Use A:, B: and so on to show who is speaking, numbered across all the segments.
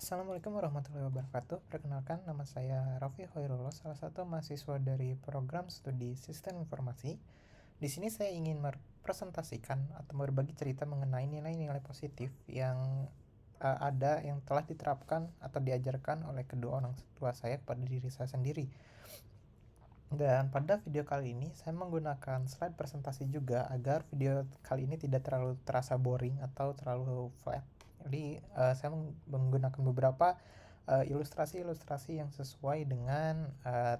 A: Assalamualaikum warahmatullahi wabarakatuh. Perkenalkan, nama saya Raffi Hoirullah, salah satu mahasiswa dari program studi Sistem Informasi. Di sini saya ingin merepresentasikan atau berbagi cerita mengenai nilai-nilai positif yang ada yang telah diterapkan atau diajarkan oleh kedua orang tua saya kepada diri saya sendiri. Dan pada video kali ini saya menggunakan slide presentasi juga agar video kali ini tidak terlalu terasa boring atau terlalu flat. Jadi saya menggunakan beberapa ilustrasi-ilustrasi yang sesuai dengan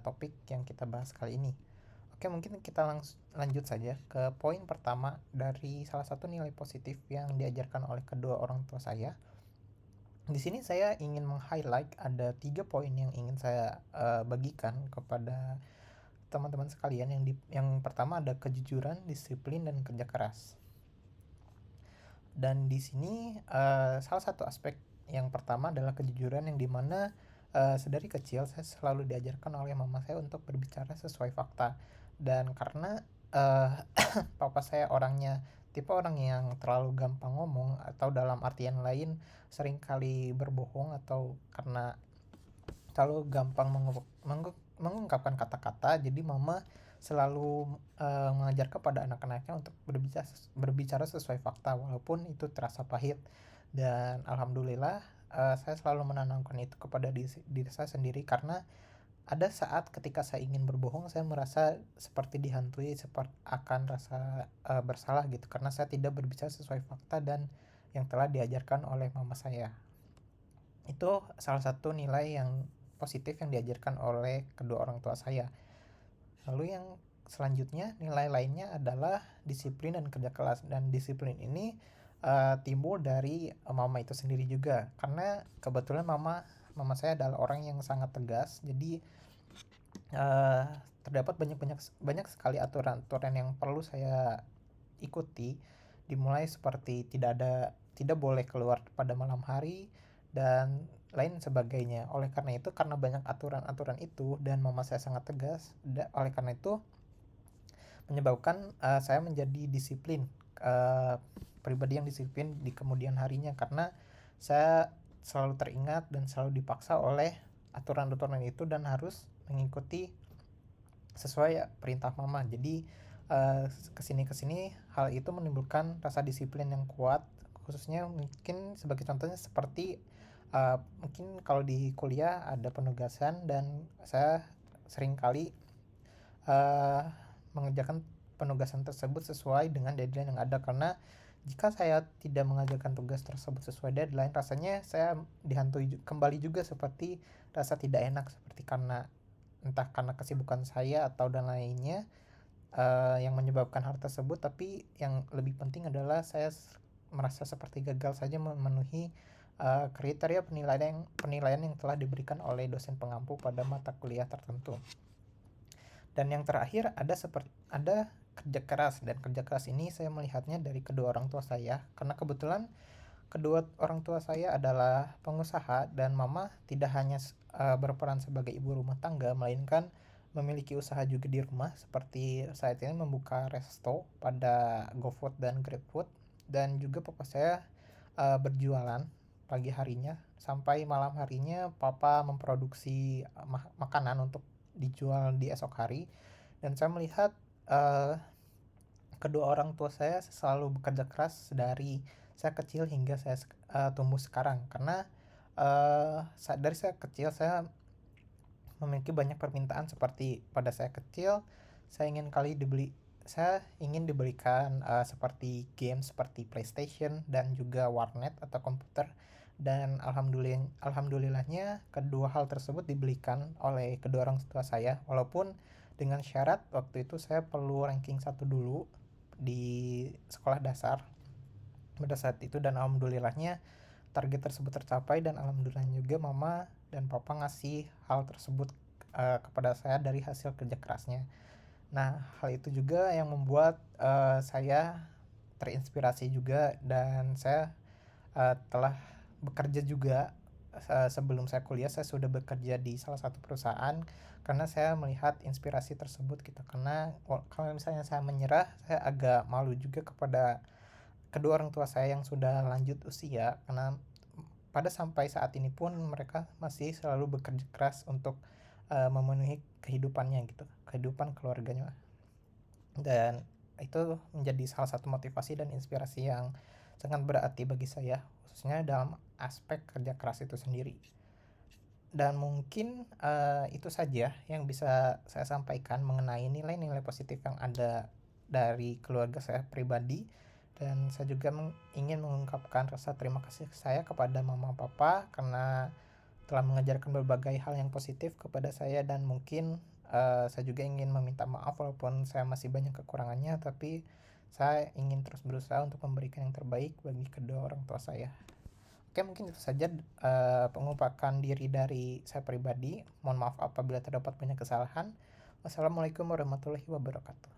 A: topik yang kita bahas kali ini. Oke, mungkin kita langsung lanjut saja ke poin pertama dari salah satu nilai positif yang diajarkan oleh kedua orang tua saya. Di sini saya ingin meng-highlight ada 3 poin yang ingin saya bagikan kepada teman-teman sekalian. Yang pertama ada kejujuran, disiplin, dan kerja keras. Dan di sini salah satu aspek yang pertama adalah kejujuran, yang dimana sedari kecil saya selalu diajarkan oleh mama saya untuk berbicara sesuai fakta. Dan karena papa saya tipe orang yang terlalu gampang ngomong, atau dalam artian lain seringkali berbohong, atau karena terlalu gampang mengungkapkan kata-kata, jadi mama selalu mengajar kepada anak-anaknya untuk berbicara sesuai fakta, walaupun itu terasa pahit. Dan alhamdulillah saya selalu menanamkan itu kepada diri saya sendiri, karena ada saat ketika saya ingin berbohong, saya merasa seperti dihantui, seperti akan rasa bersalah gitu, karena saya tidak berbicara sesuai fakta dan yang telah diajarkan oleh mama saya. Itu salah satu nilai yang positif yang diajarkan oleh kedua orang tua saya. Lalu yang selanjutnya, nilai lainnya adalah disiplin dan kerja keras. Dan disiplin ini timbul dari mama itu sendiri juga, karena kebetulan mama saya adalah orang yang sangat tegas. Jadi uh, terdapat banyak sekali aturan-aturan yang perlu saya ikuti, dimulai seperti tidak boleh keluar pada malam hari dan lain sebagainya. Oleh karena itu, karena banyak aturan-aturan itu dan mama saya sangat tegas, oleh karena itu menyebabkan saya menjadi disiplin, uh, pribadi yang disiplin di kemudian harinya, karena saya selalu teringat dan selalu dipaksa oleh aturan-aturan itu dan harus mengikuti sesuai perintah mama. Jadi kesini hal itu menimbulkan rasa disiplin yang kuat, khususnya mungkin sebagai contohnya seperti mungkin kalau di kuliah ada penugasan, dan saya seringkali uh, mengerjakan penugasan tersebut sesuai dengan deadline yang ada, karena jika saya tidak mengerjakan tugas tersebut sesuai deadline, rasanya saya dihantui kembali juga, seperti rasa tidak enak, seperti karena entah karena kesibukan saya atau dan lainnya yang menyebabkan hal tersebut. Tapi yang lebih penting adalah saya merasa seperti gagal saja memenuhi kriteria penilaian yang telah diberikan oleh dosen pengampu pada mata kuliah tertentu. Dan yang terakhir ada kerja keras. Dan kerja keras ini saya melihatnya dari kedua orang tua saya, karena kebetulan kedua orang tua saya adalah pengusaha, dan mama tidak hanya berperan sebagai ibu rumah tangga, melainkan memiliki usaha juga di rumah, seperti saat ini membuka resto pada GoFood dan GrabFood. Dan juga papa saya berjualan pagi harinya sampai malam harinya papa memproduksi makanan untuk dijual di esok hari. Dan saya melihat uh, kedua orang tua saya selalu bekerja keras dari saya kecil hingga saya tumbuh sekarang, karena dari saya kecil saya memiliki banyak permintaan, seperti pada saya kecil saya ingin dibelikan seperti game seperti PlayStation dan juga warnet atau komputer. Dan alhamdulillahnya kedua hal tersebut dibelikan oleh kedua orang tua saya, walaupun dengan syarat waktu itu saya perlu ranking 1 dulu di sekolah dasar pada saat itu. Dan alhamdulillahnya target tersebut tercapai, dan alhamdulillah juga mama dan papa ngasih hal tersebut kepada saya dari hasil kerja kerasnya. Nah, hal itu juga yang membuat saya terinspirasi juga, dan saya telah bekerja juga. Sebelum saya kuliah saya sudah bekerja di salah satu perusahaan, karena saya melihat inspirasi tersebut gitu. Karena kalau misalnya saya menyerah, saya agak malu juga kepada kedua orang tua saya yang sudah lanjut usia, karena pada sampai saat ini pun mereka masih selalu bekerja keras untuk memenuhi kehidupannya gitu, kehidupan keluarganya. Dan itu menjadi salah satu motivasi dan inspirasi yang sangat berarti bagi saya, khususnya dalam aspek kerja keras itu sendiri. Dan mungkin itu saja yang bisa saya sampaikan mengenai nilai-nilai positif yang ada dari keluarga saya pribadi. Dan saya juga ingin mengungkapkan rasa terima kasih saya kepada mama papa karena telah mengajarkan berbagai hal yang positif kepada saya. Dan mungkin saya juga ingin meminta maaf walaupun saya masih banyak kekurangannya, tapi saya ingin terus berusaha untuk memberikan yang terbaik bagi kedua orang tua saya. Oke, mungkin itu saja pengupakan diri dari saya pribadi. Mohon maaf apabila terdapat banyak kesalahan. Wassalamualaikum warahmatullahi wabarakatuh.